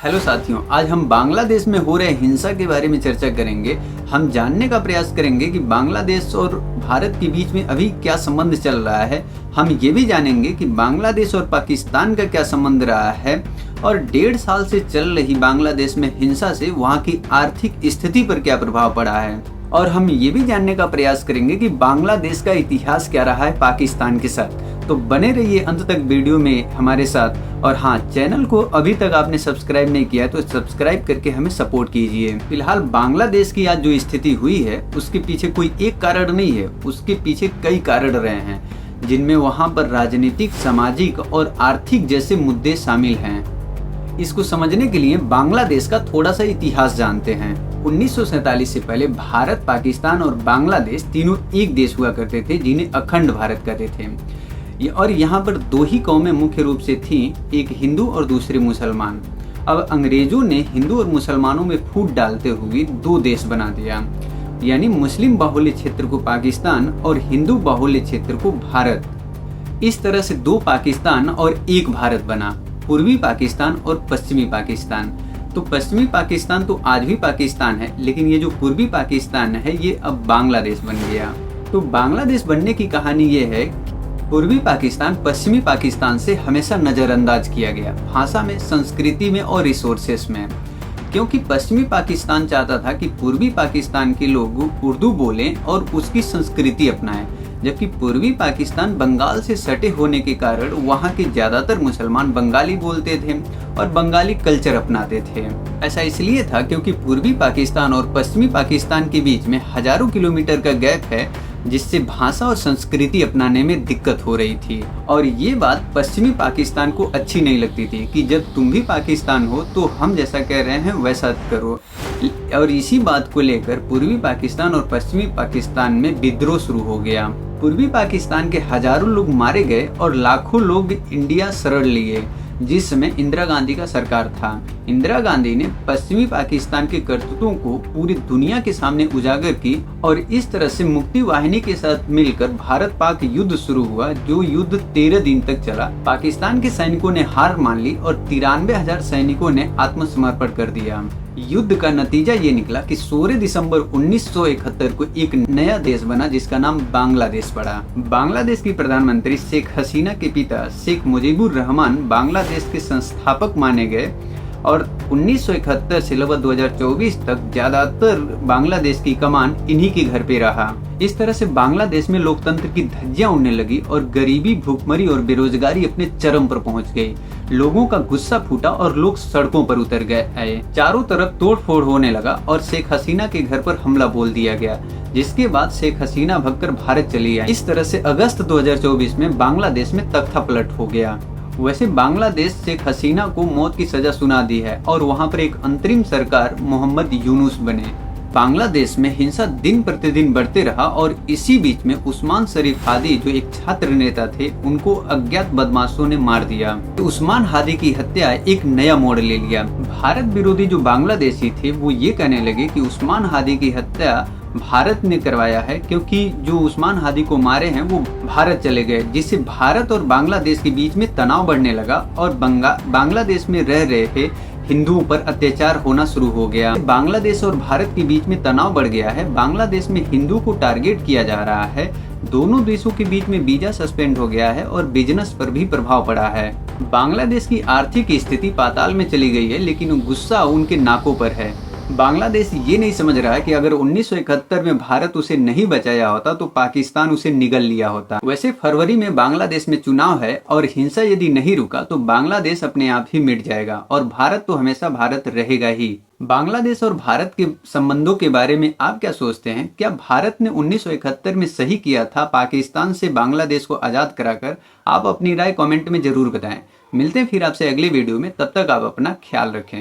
Hello साथियों, आज हम बांग्लादेश में हो रहे हिंसा के बारे में चर्चा करेंगे। हम जानने का प्रयास करेंगे कि बांग्लादेश और भारत के बीच में अभी क्या संबंध चल रहा है। हम ये भी जानेंगे कि बांग्लादेश और पाकिस्तान का क्या संबंध रहा है और 1.5 साल से चल रही बांग्लादेश में हिंसा से वहाँ की आर्थिक स्थिति पर क्या प्रभाव पड़ा है। और हम ये भी जानने का प्रयास करेंगे कि बांग्लादेश का इतिहास क्या रहा है पाकिस्तान के साथ। तो बने रहिए अंत तक वीडियो में हमारे साथ। और हाँ, चैनल को अभी तक आपने सब्सक्राइब नहीं किया है तो सब्सक्राइब करके हमें सपोर्ट कीजिए। फिलहाल बांग्लादेश की आज जो स्थिति हुई है उसके पीछे कोई एक कारण नहीं है, उसके पीछे कई कारण रहे हैं जिनमें वहाँ पर राजनीतिक, सामाजिक और आर्थिक जैसे मुद्दे शामिल हैं। इसको समझने के लिए बांग्लादेश का थोड़ा सा इतिहास जानते हैं। 1947 से पहले भारत, पाकिस्तान और बांग्लादेश तीनों एक देश हुआ करते थे जिन्हें अखंड भारत कहते थे। और यहाँ पर दो ही कौमें मुख्य रूप से थीं, एक हिंदू और दूसरे मुसलमान। अब अंग्रेजों ने हिंदू और मुसलमानों में फूट डालते हुए दो देश बना दिया, यानी मुस्लिम बाहुल्य क्षेत्र को पाकिस्तान और हिंदू बाहुल्य क्षेत्र को भारत। इस तरह से दो पाकिस्तान और एक भारत बना, पूर्वी पाकिस्तान और पश्चिमी पाकिस्तान। तो पश्चिमी पाकिस्तान तो आज भी पाकिस्तान है, लेकिन ये जो पूर्वी पाकिस्तान है ये अब बांग्लादेश बन गया। तो बांग्लादेश बनने की कहानी ये है, पूर्वी पाकिस्तान पश्चिमी पाकिस्तान से हमेशा नज़रअंदाज किया गया, भाषा में, संस्कृति में और रिसोर्सेस में। क्योंकि पश्चिमी पाकिस्तान चाहता था कि पूर्वी पाकिस्तान के लोग उर्दू बोलें और उसकी संस्कृति अपनाएं, जबकि पूर्वी पाकिस्तान बंगाल से सटे होने के कारण वहाँ के ज़्यादातर मुसलमान बंगाली बोलते थे और बंगाली कल्चर अपनाते थे। ऐसा इसलिए था क्योंकि पूर्वी पाकिस्तान और पश्चिमी पाकिस्तान के बीच में हजारों किलोमीटर का गैप है, जिससे भाषा और संस्कृति अपनाने में दिक्कत हो रही थी। और ये बात पश्चिमी पाकिस्तान को अच्छी नहीं लगती थी कि जब तुम भी पाकिस्तान हो तो हम जैसा कह रहे हैं वैसा करो। और इसी बात को लेकर पूर्वी पाकिस्तान और पश्चिमी पाकिस्तान में विद्रोह शुरू हो गया। पूर्वी पाकिस्तान के हजारों लोग मारे गए और लाखों लोग इंडिया शरण लिए, जिस समय इंदिरा गांधी का सरकार था। इंदिरा गांधी ने पश्चिमी पाकिस्तान के करतूतों को पूरी दुनिया के सामने उजागर की और इस तरह से मुक्ति वाहिनी के साथ मिलकर भारत पाक युद्ध शुरू हुआ, जो युद्ध 13 दिन तक चला। पाकिस्तान के सैनिकों ने हार मान ली और 93,000 सैनिकों ने आत्मसमर्पण कर दिया। युद्ध का नतीजा ये निकला कि 16 दिसंबर 1971 को एक नया देश बना जिसका नाम बांग्लादेश पड़ा। बांग्लादेश की प्रधानमंत्री शेख हसीना के पिता शेख मुजीबुर रहमान बांग्लादेश के संस्थापक माने गए और 1971 से लगभग 2024 तक ज्यादातर बांग्लादेश की कमान इन्हीं के घर पे रहा। इस तरह से बांग्लादेश में लोकतंत्र की धज्जियां उड़ने लगी और गरीबी, भूखमरी और बेरोजगारी अपने चरम पर पहुंच गई। लोगों का गुस्सा फूटा और लोग सड़कों पर उतर गए। चारों तरफ तोड़फोड़ होने लगा और शेख हसीना के घर पर हमला बोल दिया गया, जिसके बाद शेख हसीना भगकर भारत चली आई। इस तरह से अगस्त 2024 में बांग्लादेश में तख्तापलट हो गया। वैसे बांग्लादेश शेख हसीना को मौत की सजा सुना दी है और वहां पर एक अंतरिम सरकार मोहम्मद यूनुस बने। बांग्लादेश में हिंसा दिन प्रतिदिन बढ़ते रहा और इसी बीच में उस्मान शरीफ हादी, जो एक छात्र नेता थे, उनको अज्ञात बदमाशों ने मार दिया। तो उस्मान हादी की हत्या एक नया मोड़ ले लिया। भारत विरोधी जो बांग्लादेशी थे वो ये कहने लगे कि उस्मान हादी की हत्या भारत ने करवाया है, क्योंकि जो उस्मान हादी को मारे हैं वो भारत चले गए, जिससे भारत और बांग्लादेश के बीच में तनाव बढ़ने लगा और बांग्लादेश में रह रहे हिंदुओं पर अत्याचार होना शुरू हो गया। बांग्लादेश और भारत के बीच में तनाव बढ़ गया है। बांग्लादेश में हिंदू को टारगेट किया जा रहा है। दोनों देशों के बीच में वीजा सस्पेंड हो गया है और बिजनेस पर भी प्रभाव पड़ा है। बांग्लादेश की आर्थिक स्थिति पाताल में चली गई है, लेकिन गुस्सा उनके नाकों पर है। बांग्लादेश ये नहीं समझ रहा है कि अगर 1971 में भारत उसे नहीं बचाया होता तो पाकिस्तान उसे निगल लिया होता। वैसे फरवरी में बांग्लादेश में चुनाव है और हिंसा यदि नहीं रुका तो बांग्लादेश अपने आप ही मिट जाएगा और भारत तो हमेशा भारत रहेगा ही। बांग्लादेश और भारत के संबंधों के बारे में आप क्या सोचते हैं? क्या भारत ने 1971 में सही किया था पाकिस्तान से बांग्लादेश को आज़ाद कराकर? आप अपनी राय कमेंट में जरूर बताएं। मिलते हैं फिर आपसे अगले वीडियो में, तब तक आप अपना ख्याल रखें।